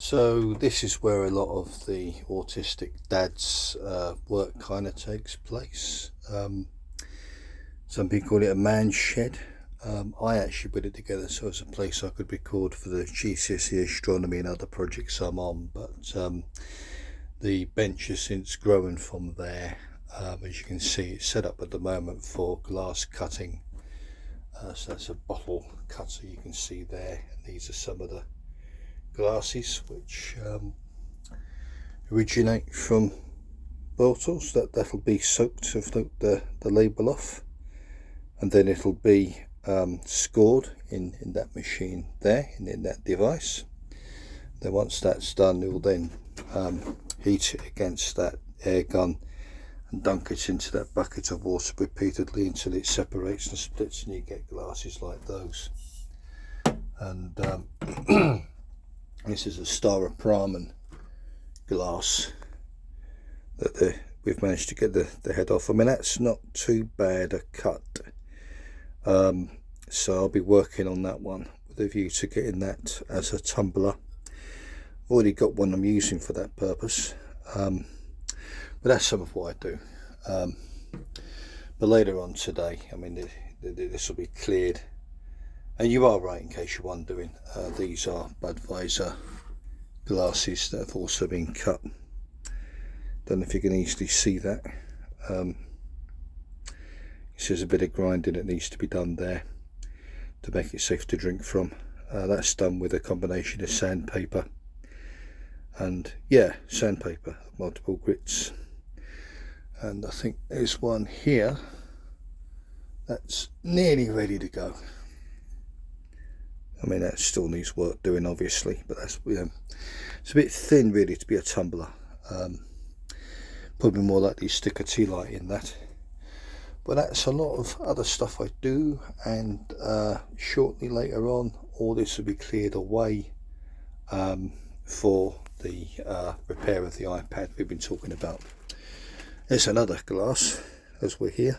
So this is where a lot of the autistic dad's work kind of takes place. Some people call it a man's shed. I actually put it together so it's a place I could record for the GCSE astronomy and other projects I'm on, but the bench has since grown from there. As you can see, it's set up at the moment for glass cutting. So that's a bottle cutter you can see there. These are some of the glasses which originate from bottles. That'll be soaked to float the label off, and then it'll be scored in that machine there, in that device. Then once that's done, it will then heat it against that air gun and dunk it into that bucket of water repeatedly until it separates and splits, and you get glasses like those. And this is a styrofoam glass that we've managed to get the head off. I mean, that's not too bad a cut. So I'll be working on that one with a view to getting that as a tumbler. I've already got one I'm using for that purpose. But that's some of what I do. But later on today, I mean, this will be cleared. And you are right, in case you're wondering, these are Budweiser glasses that have also been cut. Don't know if you can easily see that. There's a bit of grinding that needs to be done there to make it safe to drink from. That's done with a combination of sandpaper and sandpaper, multiple grits. And I think there's one here that's nearly ready to go. I mean, that still needs work doing, obviously, but that's, it's a bit thin really to be a tumbler. Probably more likely to stick a tea light in that. But that's a lot of other stuff I do, and shortly later on all this will be cleared away for the repair of the iPad we've been talking about. There's another glass as we're here.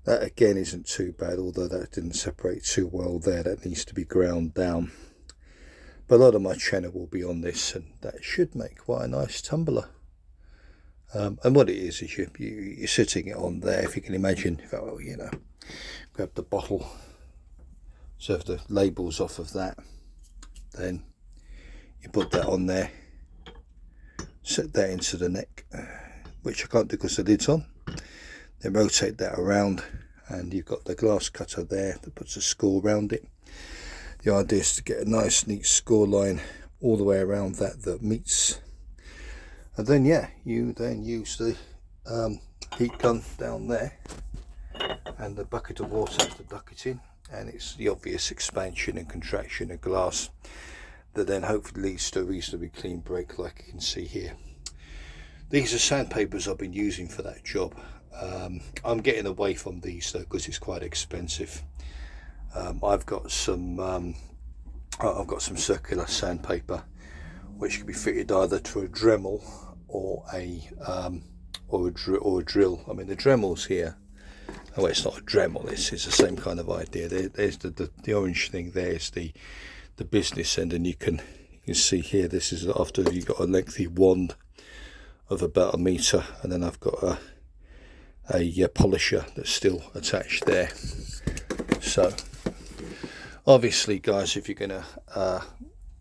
That again isn't too bad, although that didn't separate too well there. That needs to be ground down. But a lot of my channel will be on this, and that should make quite a nice tumbler. And what it is you're sitting it on there. If you can imagine, grab the bottle, serve the labels off of that, then you put that on there, set that into the neck, which I can't do because the lid's on. Then rotate that around, and you've got the glass cutter there that puts a score around it. The idea is to get a nice neat score line all the way around that meets. And then you then use the heat gun down there and the bucket of water to duck it in, and it's the obvious expansion and contraction of glass that then hopefully leads to a reasonably clean break, like you can see here. These are sandpapers I've been using for that job. I'm getting away from these though because it's quite expensive. I've got some circular sandpaper which can be fitted either to a Dremel or a drill. I mean, the Dremel's here. Oh, it's not a Dremel. It's the same kind of idea. There's the orange thing. There's the business end, and you can see here. This is after you've got a lengthy wand of about 1 meter, and then I've got a polisher that's still attached there. So obviously, guys, if you're gonna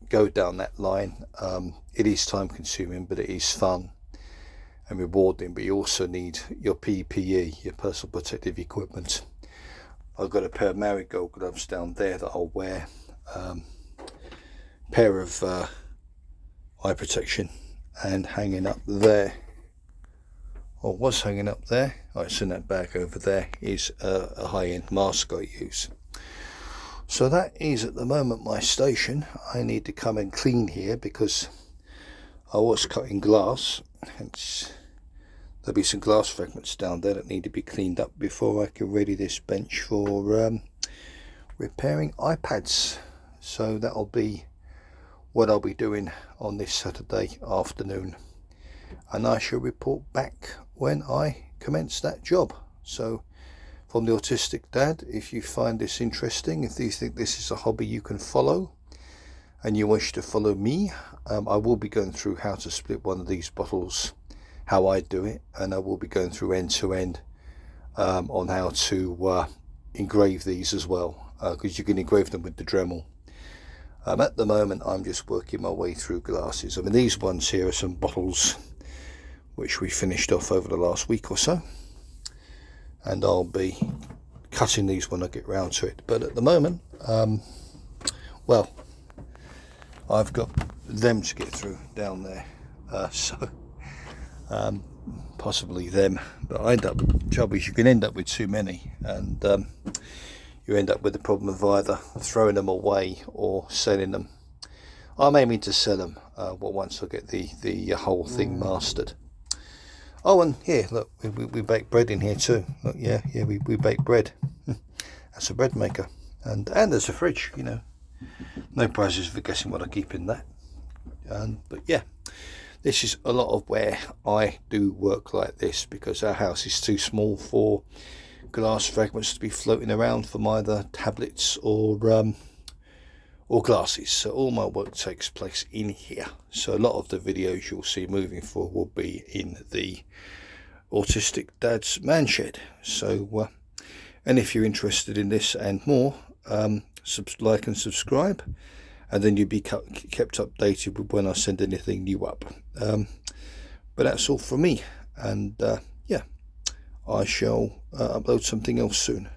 go down that line, it is time consuming, but it is fun and rewarding. But you also need your PPE, your personal protective equipment. I've got a pair of marigold gloves down there that I'll wear, pair of eye protection, and hanging up there, or was hanging up there, it's in that bag over there, is a high-end mask I use. So that is at the moment my station. I need to come and clean here because I was cutting glass, hence there'll be some glass fragments down there that need to be cleaned up before I can ready this bench for repairing iPads. So that'll be what I'll be doing on this Saturday afternoon, and I shall report back when I commence that job. So from the Autistic Dad, if you find this interesting, if you think this is a hobby you can follow, and you wish to follow me, I will be going through how to split one of these bottles, how I do it, and I will be going through end to end on how to engrave these as well, because you can engrave them with the Dremel. At the moment I'm just working my way through glasses. I mean, these ones here are some bottles which we finished off over the last week or so, and I'll be cutting these when I get round to it. But at the moment, well, I've got them to get through down there, so possibly them, but trouble is you can end up with too many, and you end up with the problem of either throwing them away or selling them. I'm aiming to sell them once I get the whole thing mastered. Oh, and here, look, we bake bread in here too. Look, yeah, we bake bread. That's a bread maker, and there's a fridge. You know, no prizes for guessing what I keep in that. But yeah, this is a lot of where I do work like this, because our house is too small for glass fragments to be floating around from either tablets or glasses. So all my work takes place in here. So a lot of the videos you'll see moving forward will be in the Autistic Dad's Man Shed. So and if you're interested in this and more, like and subscribe, and then you'll be kept updated with when I send anything new up. But that's all from me, and yeah, I shall upload something else soon.